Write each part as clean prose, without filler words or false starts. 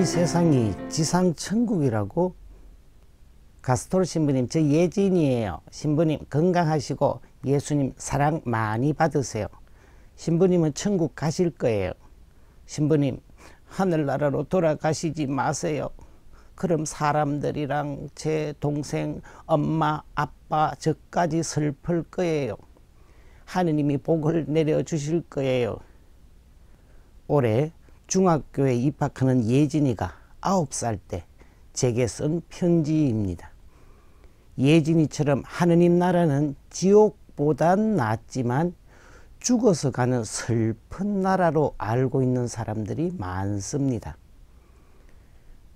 세상이 지상천국이라고? 가스토르 신부님, 저 예진이에요. 신부님 건강하시고 예수님 사랑 많이 받으세요. 신부님은 천국 가실 거예요. 신부님 하늘나라로 돌아가시지 마세요. 그럼 사람들이랑 제 동생, 엄마, 아빠 저까지 슬플 거예요. 하느님이 복을 내려주실 거예요. 올해 중학교에 입학하는 예진이가 9살 때 제게 쓴 편지입니다. 예진이처럼 하느님 나라는 지옥보단 낫지만 죽어서 가는 슬픈 나라로 알고 있는 사람들이 많습니다.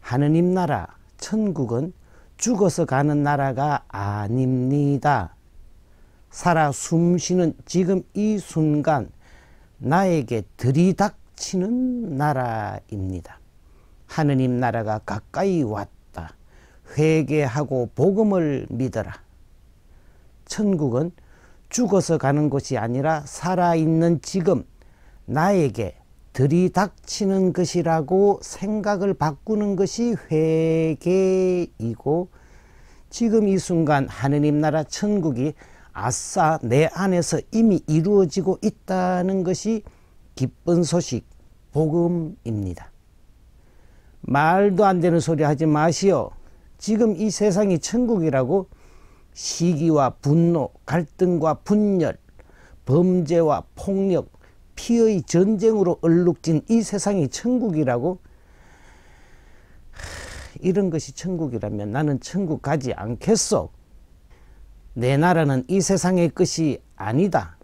하느님 나라, 천국은 죽어서 가는 나라가 아닙니다. 살아 숨쉬는 지금 이 순간 나에게 들이닥치는 나라입니다. 하느님 나라가 가까이 왔다. 회개하고 복음을 믿어라. 천국은 죽어서 가는 곳이 아니라 살아있는 지금 나에게 들이닥치는 것이라고 생각을 바꾸는 것이 회개이고, 지금 이 순간 하느님 나라 천국이 아싸 내 안에서 이미 이루어지고 있다는 것이 기쁜 소식, 복음입니다. 말도 안 되는 소리 하지 마시오. 지금 이 세상이 천국이라고? 시기와 분노, 갈등과 분열, 범죄와 폭력, 피의 전쟁으로 얼룩진 이 세상이 천국이라고? 이런 것이 천국이라면 나는 천국 가지 않겠소. 내 나라는 이 세상의 것이 아니다.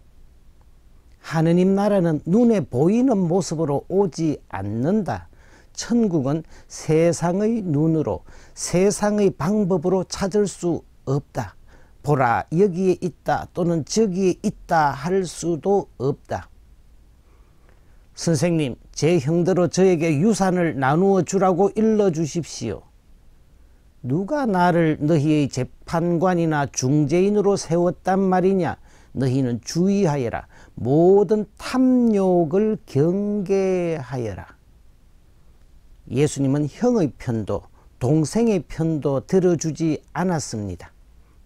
하느님 나라는 눈에 보이는 모습으로 오지 않는다. 천국은 세상의 눈으로, 세상의 방법으로 찾을 수 없다. 보라, 여기에 있다 또는 저기에 있다 할 수도 없다. 선생님, 제 형대로 저에게 유산을 나누어 주라고 일러 주십시오. 누가 나를 너희의 재판관이나 중재인으로 세웠단 말이냐? 너희는 주의하여라. 모든 탐욕을 경계하여라. 예수님은 형의 편도, 동생의 편도 들어주지 않았습니다.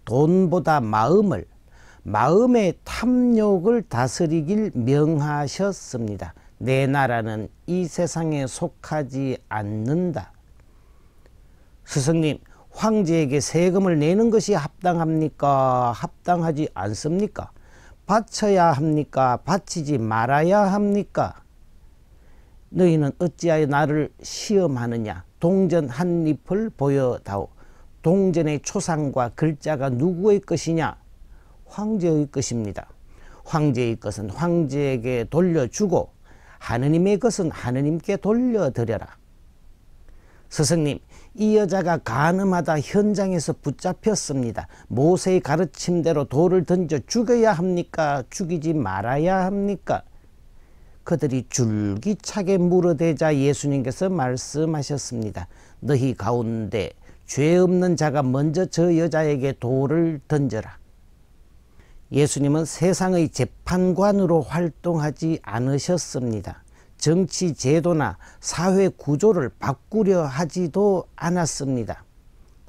돈보다 마음의 탐욕을 다스리길 명하셨습니다. 내 나라는 이 세상에 속하지 않는다. 스승님, 황제에게 세금을 내는 것이 합당합니까? 합당하지 않습니까? 바쳐야 합니까? 바치지 말아야 합니까? 너희는 어찌하여 나를 시험하느냐? 동전 한 잎을 보여다오. 동전의 초상과 글자가 누구의 것이냐? 황제의 것입니다. 황제의 것은 황제에게 돌려주고 하느님의 것은 하느님께 돌려드려라. 스승님, 이 여자가 간음하다 현장에서 붙잡혔습니다. 모세의 가르침대로 돌을 던져 죽여야 합니까? 죽이지 말아야 합니까? 그들이 줄기차게 물어대자 예수님께서 말씀하셨습니다. 너희 가운데 죄 없는 자가 먼저 저 여자에게 돌을 던져라. 예수님은 세상의 재판관으로 활동하지 않으셨습니다. 정치 제도나 사회 구조를 바꾸려 하지도 않았습니다.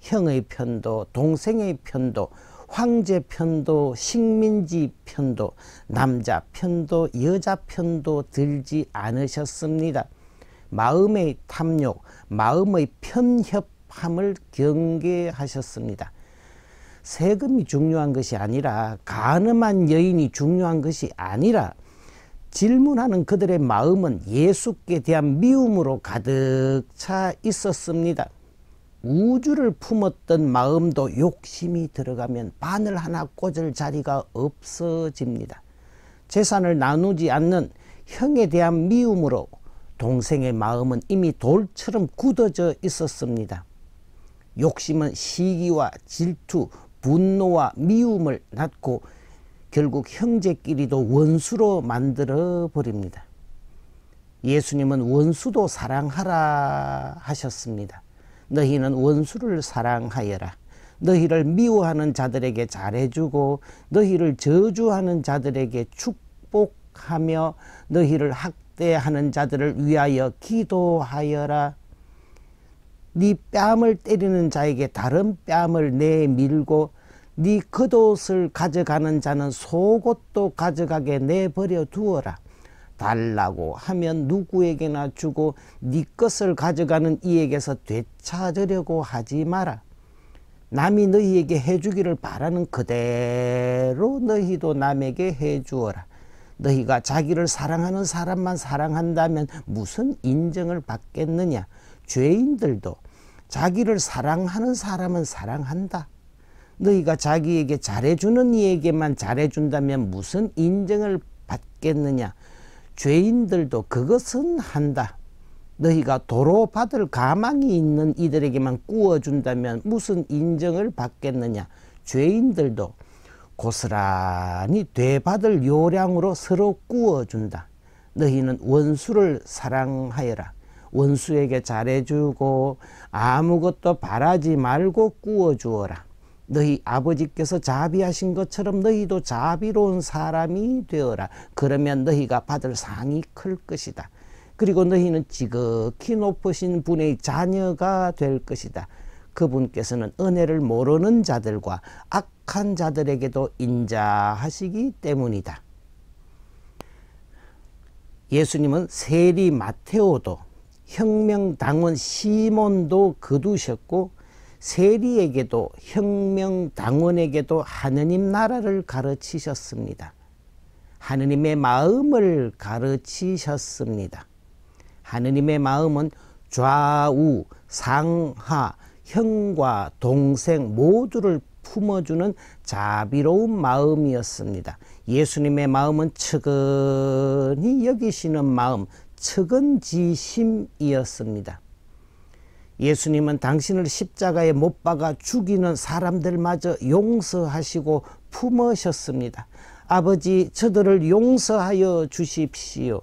형의 편도, 동생의 편도, 황제 편도, 식민지 편도, 남자 편도, 여자 편도 들지 않으셨습니다. 마음의 탐욕, 마음의 편협함을 경계하셨습니다. 세금이 중요한 것이 아니라, 간음한 여인이 중요한 것이 아니라, 질문하는 그들의 마음은 예수께 대한 미움으로 가득 차 있었습니다. 우주를 품었던 마음도 욕심이 들어가면 바늘 하나 꽂을 자리가 없어집니다. 재산을 나누지 않는 형에 대한 미움으로 동생의 마음은 이미 돌처럼 굳어져 있었습니다. 욕심은 시기와 질투, 분노와 미움을 낳고 결국 형제끼리도 원수로 만들어 버립니다. 예수님은 원수도 사랑하라 하셨습니다. 너희는 원수를 사랑하여라. 너희를 미워하는 자들에게 잘해주고 너희를 저주하는 자들에게 축복하며 너희를 학대하는 자들을 위하여 기도하여라. 네 뺨을 때리는 자에게 다른 뺨을 내밀고 네 겉옷을 가져가는 자는 속옷도 가져가게 내버려 두어라. 달라고 하면 누구에게나 주고 네 것을 가져가는 이에게서 되찾으려고 하지 마라. 남이 너희에게 해주기를 바라는 그대로 너희도 남에게 해주어라. 너희가 자기를 사랑하는 사람만 사랑한다면 무슨 인정을 받겠느냐. 죄인들도 자기를 사랑하는 사람은 사랑한다. 너희가 자기에게 잘해주는 이에게만 잘해준다면 무슨 인정을 받겠느냐. 죄인들도 그것은 한다. 너희가 도로 받을 가망이 있는 이들에게만 구워준다면 무슨 인정을 받겠느냐. 죄인들도 고스란히 되받을 요량으로 서로 구워준다. 너희는 원수를 사랑하여라. 원수에게 잘해주고 아무것도 바라지 말고 구워주어라. 너희 아버지께서 자비하신 것처럼 너희도 자비로운 사람이 되어라. 그러면 너희가 받을 상이 클 것이다. 그리고 너희는 지극히 높으신 분의 자녀가 될 것이다. 그분께서는 은혜를 모르는 자들과 악한 자들에게도 인자하시기 때문이다. 예수님은 세리 마테오도 혁명당원 시몬도 거두셨고 세리에게도 혁명당원에게도 하느님 나라를 가르치셨습니다. 하느님의 마음을 가르치셨습니다. 하느님의 마음은 좌우, 상하, 형과 동생 모두를 품어주는 자비로운 마음이었습니다. 예수님의 마음은 측은히 여기시는 마음, 측은지심이었습니다. 예수님은 당신을 십자가에 못 박아 죽이는 사람들마저 용서하시고 품으셨습니다. 아버지, 저들을 용서하여 주십시오.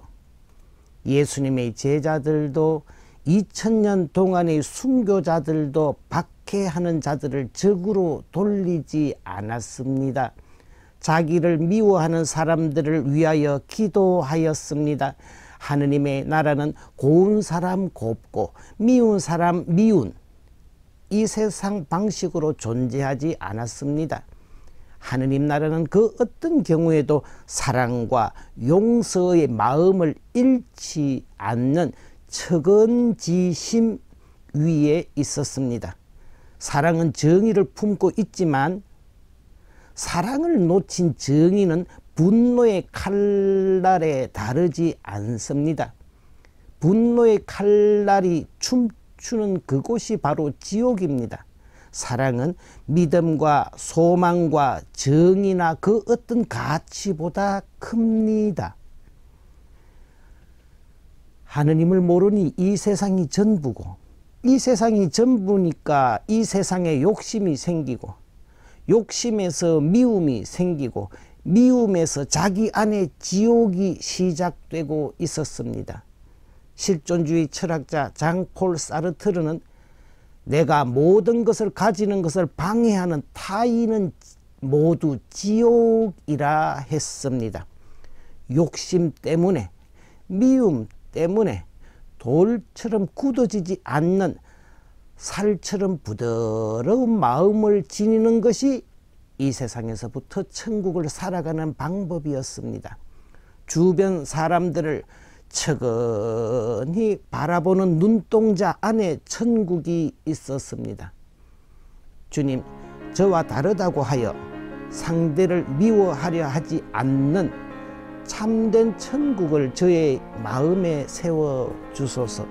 예수님의 제자들도 2000년 동안의 순교자들도 박해하는 자들을 적으로 돌리지 않았습니다. 자기를 미워하는 사람들을 위하여 기도하였습니다. 하느님의 나라는 고운 사람 곱고 미운 사람 미운 이 세상 방식으로 존재하지 않았습니다. 하느님 나라는 그 어떤 경우에도 사랑과 용서의 마음을 잃지 않는 측은지심 위에 있었습니다. 사랑은 정의를 품고 있지만 사랑을 놓친 정의는 분노의 칼날에 다르지 않습니다. 분노의 칼날이 춤추는 그곳이 바로 지옥입니다. 사랑은 믿음과 소망과 정의나 그 어떤 가치보다 큽니다. 하느님을 모르니 이 세상이 전부고, 이 세상이 전부니까 이 세상에 욕심이 생기고, 욕심에서 미움이 생기고, 미움에서 자기 안에 지옥이 시작되고 있었습니다. 실존주의 철학자 장폴 사르트르는 내가 모든 것을 가지는 것을 방해하는 타인은 모두 지옥이라 했습니다. 욕심 때문에, 미움 때문에 돌처럼 굳어지지 않는 살처럼 부드러운 마음을 지니는 것이 이 세상에서부터 천국을 살아가는 방법이었습니다. 주변 사람들을 측은히 바라보는 눈동자 안에 천국이 있었습니다. 주님, 저와 다르다고 하여 상대를 미워하려 하지 않는 참된 천국을 저의 마음에 세워주소서.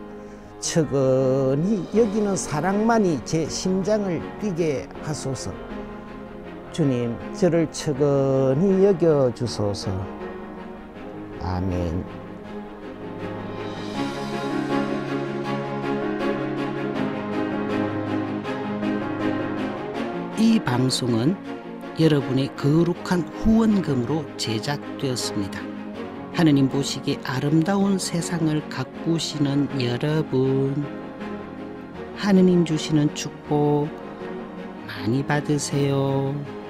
측은히 여기는 사랑만이 제 심장을 뛰게 하소서. 주님, 저를 측은히 여겨주소서. 아멘. 이 방송은 여러분의 거룩한 후원금으로 제작되었습니다. 하느님 보시기에 아름다운 세상을 가꾸시는 여러분, 하느님 주시는 축복 많이 받으세요.